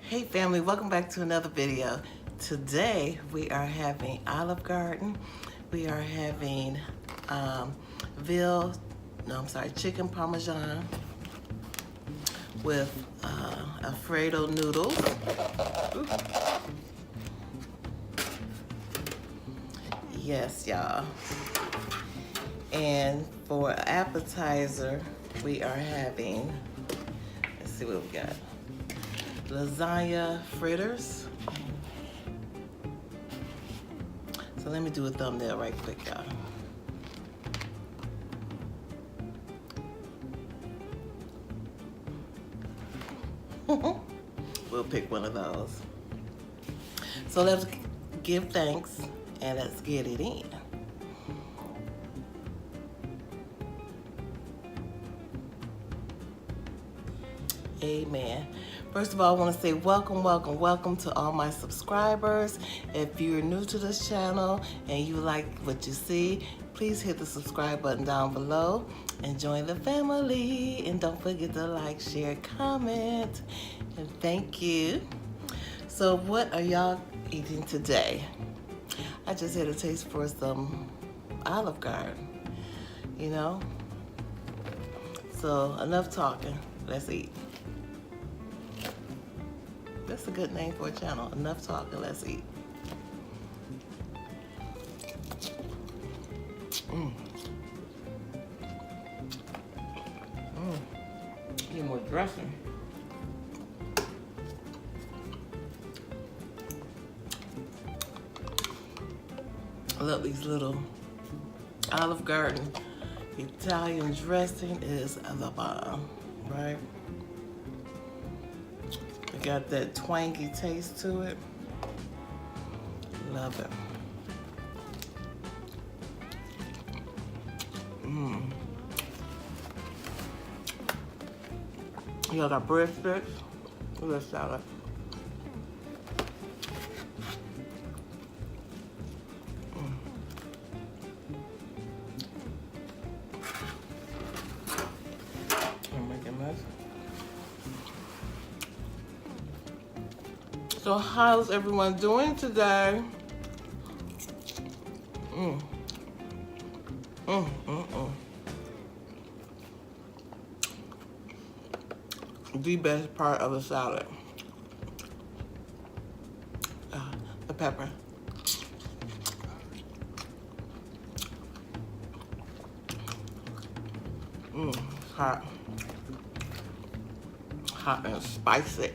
Hey family, welcome back to another video. Today we are having Olive Garden. We are having chicken Parmesan with Alfredo noodles. Ooh. Yes, y'all. And for appetizer, we are having, let's see what we got. Lasagna fritters. So let me do a thumbnail right quick, y'all. We'll pick one of those. So let's give thanks and let's get it in. Amen. First of all, I want to say welcome to all my subscribers. If you're new to this channel and you like what you see, please hit the subscribe button down below and join the family. And don't forget to like, share, comment, and thank you. So what are y'all eating today? I just had a taste for some Olive Garden, you know? So enough talking, let's eat. That's a good name for a channel. Enough talking, let's eat. Get more dressing. I love these little Olive Garden Italian dressing is the bomb, right? It got that twangy taste to it. Love it. You got breadsticks. Look at that salad. I'm making this. So how's everyone doing today? The best part of the salad. The pepper. Hot. Hot and spicy.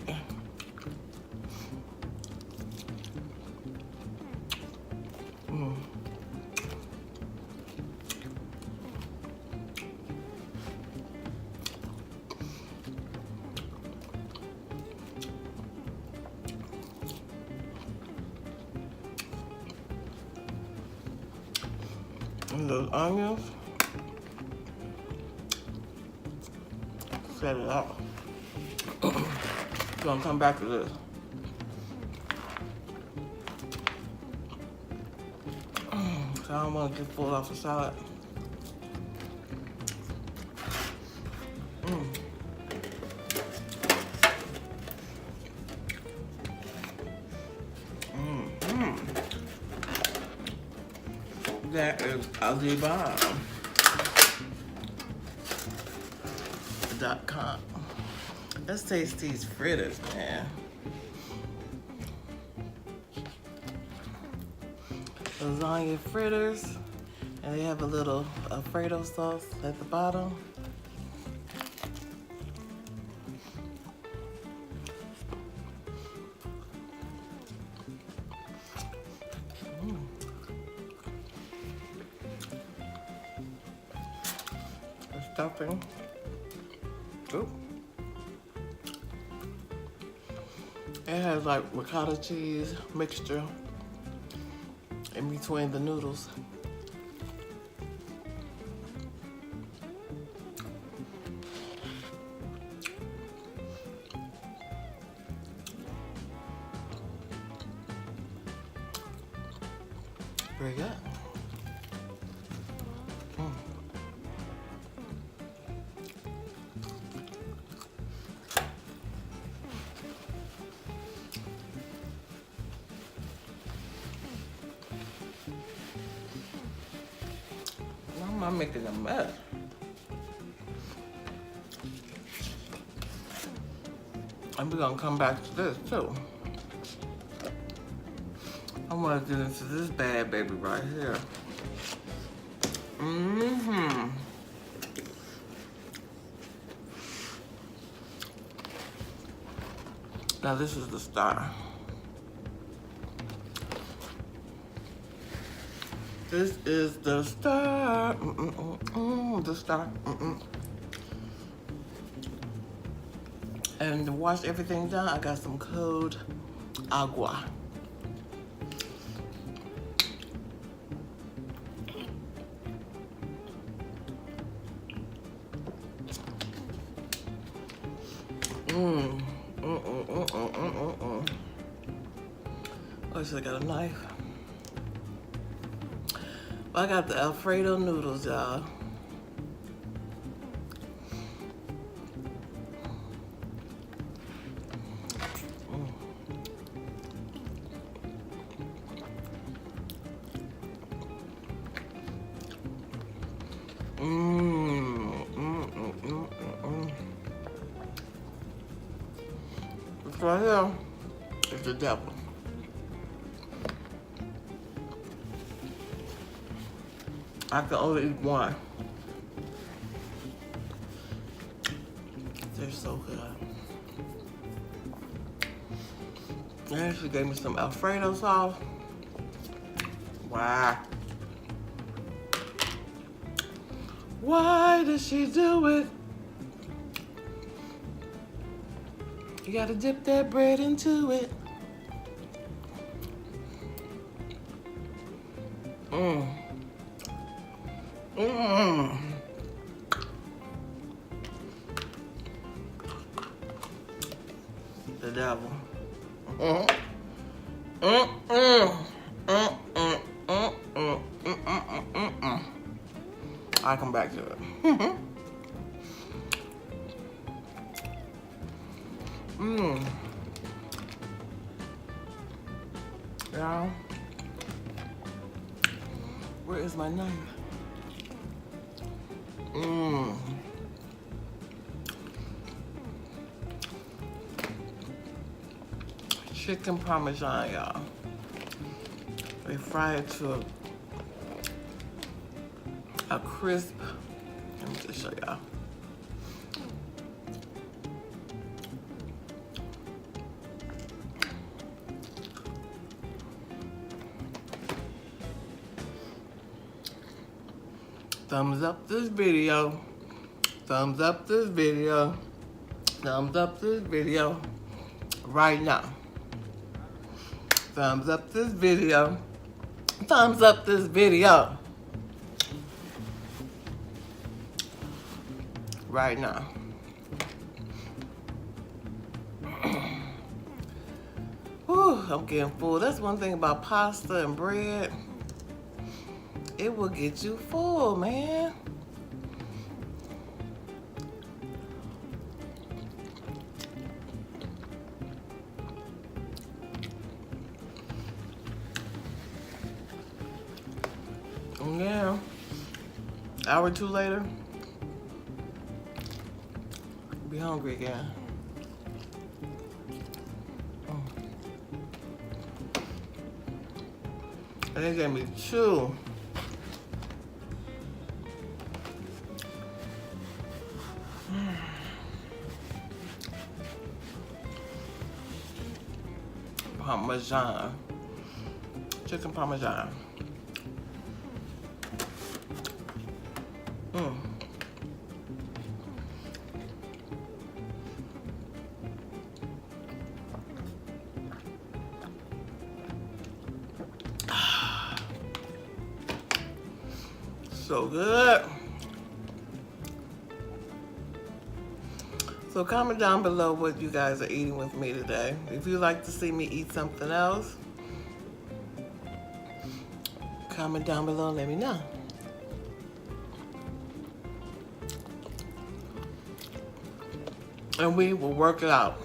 And those onions, set it up. Gonna come back to this. So I don't want to get full off the salad. That is Alibaba.com. Let's taste these fritters, man. Lasagna fritters, and they have a little Alfredo sauce at the bottom. Stuffing. Ooh. It has like ricotta cheese mixture in between the noodles. Very good. Why am I making a mess? And we're gonna come back to this too. I wanna get into this bad baby right here. Mm-hmm. Now this is the star. This is the star. The star. And to wash everything down, I got some cold agua. Oh, should I got a knife? I got the Alfredo noodles, y'all. This right here is the devil. I can only eat one. They're so good. And she gave me some Alfredo sauce. Wow. Why did she do it? You gotta dip that bread into it. The devil. I'll come back to it. Y'all, where is my knife? Chicken Parmesan, y'all. They fry it to a crisp. Let me just show y'all. Thumbs up this video. Thumbs up this video. Thumbs up this video right now. Thumbs up this video. Thumbs up this video right now. Whew, I'm getting full. That's one thing about pasta and bread. It will get you full, man. Yeah. Hour or two later, be hungry again. And they gave me two. Parmesan. Chicken Parmesan. So good. So comment down below what you guys are eating with me today. If you'd like to see me eat something else, comment down below and let me know. and we will work it out.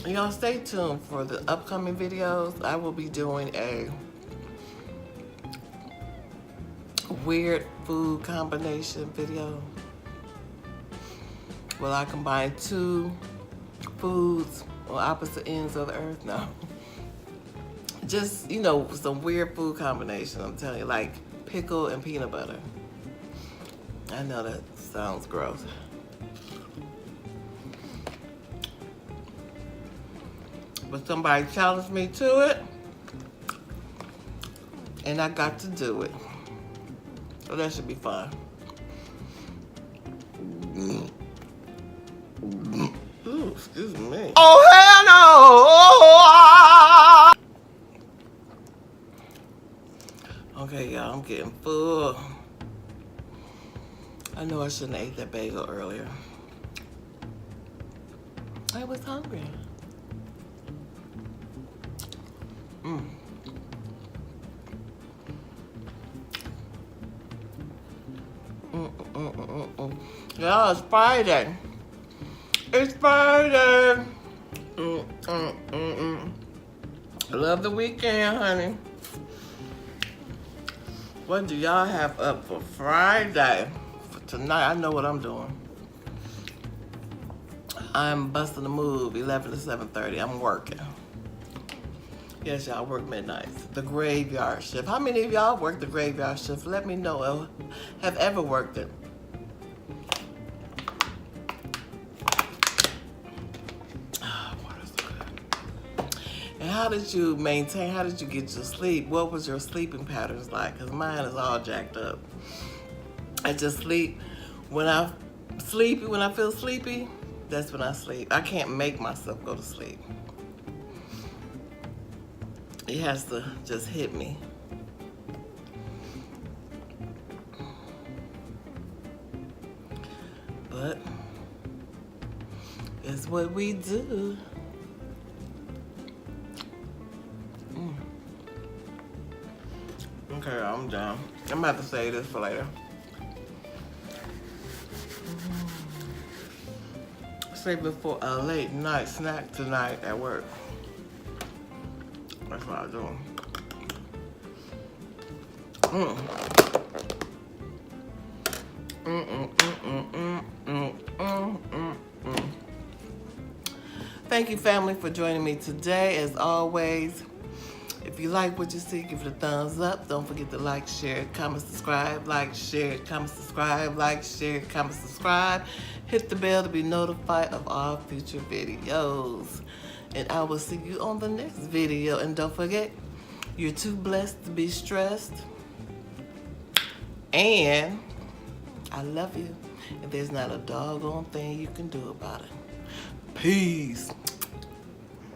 Y'all stay tuned for the upcoming videos. I will be doing a weird food combination video. Will I combine two foods on opposite ends of the earth? No. Just, you know, some weird food combination, I'm telling you, like pickle and peanut butter. I know that sounds gross. But somebody challenged me to it, and I got to do it. So that should be fun. Ooh, excuse me. Oh, hell no! Okay, y'all, I'm getting full. I know I shouldn't have ate that bagel earlier. I was hungry. Yeah, it's Friday. It's Friday. I love the weekend, honey. What do y'all have up for Friday? For tonight, I know what I'm doing. I'm busting a move 11 to 7:30. I'm working. Yes, y'all work midnights. The graveyard shift. How many of y'all work the graveyard shift? Let me know. Have ever worked it? And how did you maintain, how did you get your sleep? What was your sleeping patterns like? Because mine is all jacked up. I just sleep. When I feel sleepy, that's when I sleep. I can't make myself go to sleep. It has to just hit me. But it's what we do. Okay, I'm done. I'm about to save this for later. Save it for a late night snack tonight at work. That's what I'm doing. Thank you, family, for joining me today. As always, if you like what you see, give it a thumbs up. Don't forget to like, share, comment, subscribe. Like, share, comment, subscribe. Like, share, comment, subscribe. Hit the bell to be notified of all future videos. And I will see you on the next video. And don't forget, you're too blessed to be stressed. And I love you. And there's not a doggone thing you can do about it. Peace.